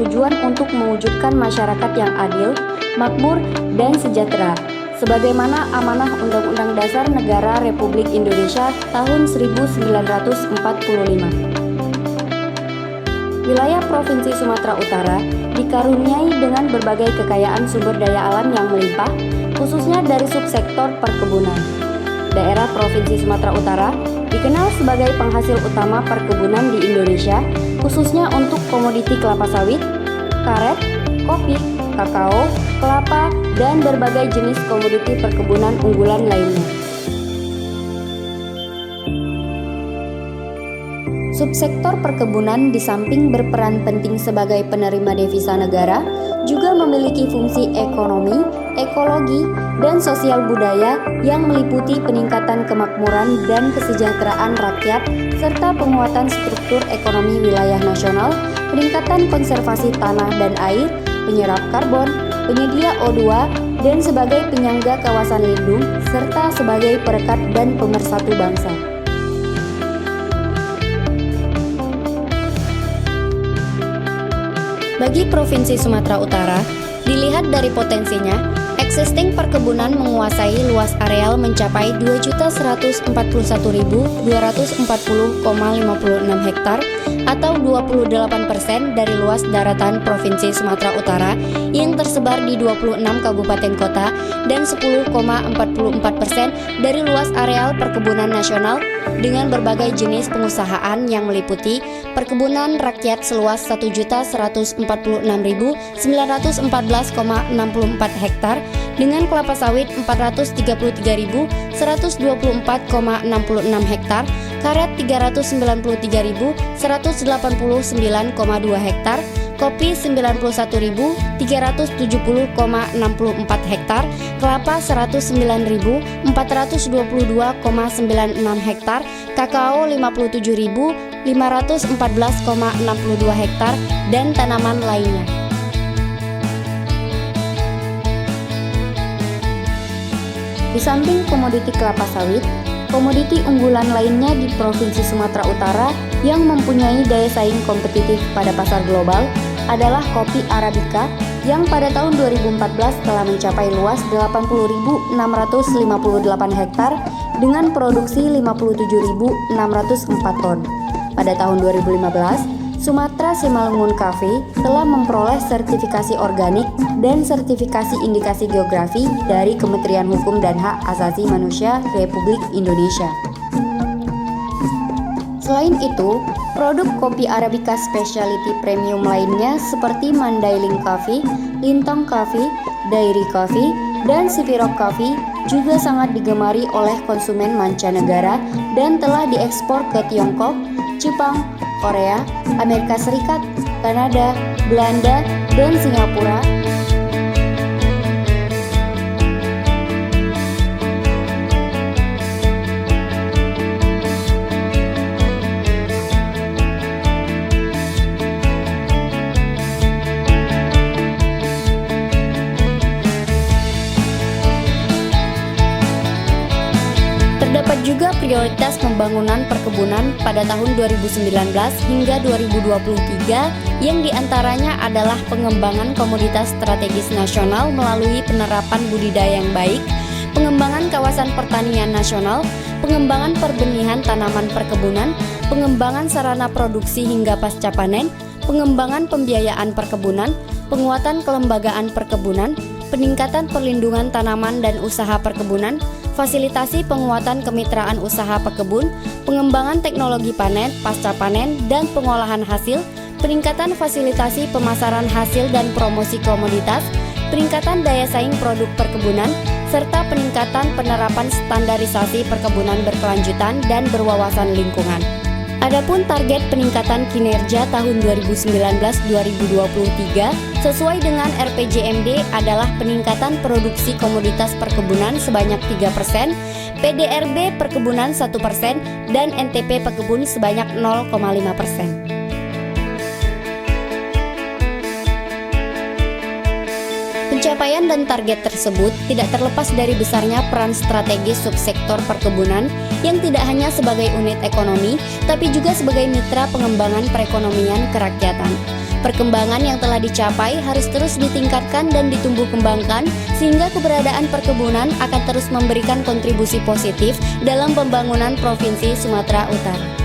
bertujuan untuk mewujudkan masyarakat yang adil, makmur, dan sejahtera, sebagaimana amanah Undang-Undang Dasar Negara Republik Indonesia tahun 1945. Wilayah Provinsi Sumatera Utara dikaruniai dengan berbagai kekayaan sumber daya alam yang melimpah, khususnya dari subsektor perkebunan. Daerah Provinsi Sumatera Utara dikenal sebagai penghasil utama perkebunan di Indonesia, khususnya untuk komoditi kelapa sawit, karet, kopi, kakao, kelapa, dan berbagai jenis komoditi perkebunan unggulan lainnya. Subsektor perkebunan di samping berperan penting sebagai penerima devisa negara, juga memiliki fungsi ekonomi, ekologi, dan sosial budaya yang meliputi peningkatan kemakmuran dan kesejahteraan rakyat, serta penguatan struktur ekonomi wilayah nasional, peningkatan konservasi tanah dan air, penyerap karbon, penyedia O2, dan sebagai penyangga kawasan lindung, serta sebagai perekat dan pemersatu bangsa. Bagi Provinsi Sumatera Utara, dilihat dari potensinya, existing perkebunan menguasai luas areal mencapai 2.141.240,56 hektar atau 28% dari luas daratan Provinsi Sumatera Utara yang tersebar di 26 kabupaten kota dan 10,44% dari luas areal perkebunan nasional dengan berbagai jenis pengusahaan yang meliputi perkebunan rakyat seluas 1.146.914,64 hektar dengan kelapa sawit 433.124,66 hektar, karet 393.189,2 hektar, kopi 91.370,64 hektar, kelapa 109.422,96 hektar, kakao 57.514,62 hektar, dan tanaman lainnya. Di samping komoditi kelapa sawit, komoditi unggulan lainnya di Provinsi Sumatera Utara yang mempunyai daya saing kompetitif pada pasar global adalah kopi Arabica yang pada tahun 2014 telah mencapai luas 80.658 hektar dengan produksi 57.604 ton. Pada tahun 2015, Sumatra Simalungun Cafe telah memperoleh sertifikasi organik dan sertifikasi indikasi geografi dari Kementerian Hukum dan Hak Asasi Manusia Republik Indonesia. Selain itu, produk kopi Arabica Specialty Premium lainnya seperti Mandailing Coffee, Lintong Coffee, Dairy Coffee, dan Sipirok Coffee juga sangat digemari oleh konsumen mancanegara dan telah diekspor ke Tiongkok, Jepang, Korea, Amerika Serikat, Kanada, Belanda, dan Singapura. Terdapat juga prioritas pembangunan perkebunan pada tahun 2019 hingga 2023 yang diantaranya adalah pengembangan komoditas strategis nasional melalui penerapan budidaya yang baik, pengembangan kawasan pertanian nasional, pengembangan perbenihan tanaman perkebunan, pengembangan sarana produksi hingga pasca panen, pengembangan pembiayaan perkebunan, penguatan kelembagaan perkebunan, peningkatan perlindungan tanaman dan usaha perkebunan, fasilitasi penguatan kemitraan usaha pekebun, pengembangan teknologi panen, pasca panen, dan pengolahan hasil, peningkatan fasilitasi pemasaran hasil dan promosi komoditas, peningkatan daya saing produk perkebunan, serta peningkatan penerapan standarisasi perkebunan berkelanjutan dan berwawasan lingkungan. Adapun target peningkatan kinerja tahun 2019-2023 sesuai dengan RPJMD adalah peningkatan produksi komoditas perkebunan sebanyak 3%, PDRB perkebunan 1%, dan NTP pekebun sebanyak 0,5%. Pencapaian dan target tersebut tidak terlepas dari besarnya peran strategis subsektor perkebunan yang tidak hanya sebagai unit ekonomi, tapi juga sebagai mitra pengembangan perekonomian kerakyatan. Perkembangan yang telah dicapai harus terus ditingkatkan dan ditumbuh kembangkan sehingga keberadaan perkebunan akan terus memberikan kontribusi positif dalam pembangunan Provinsi Sumatera Utara.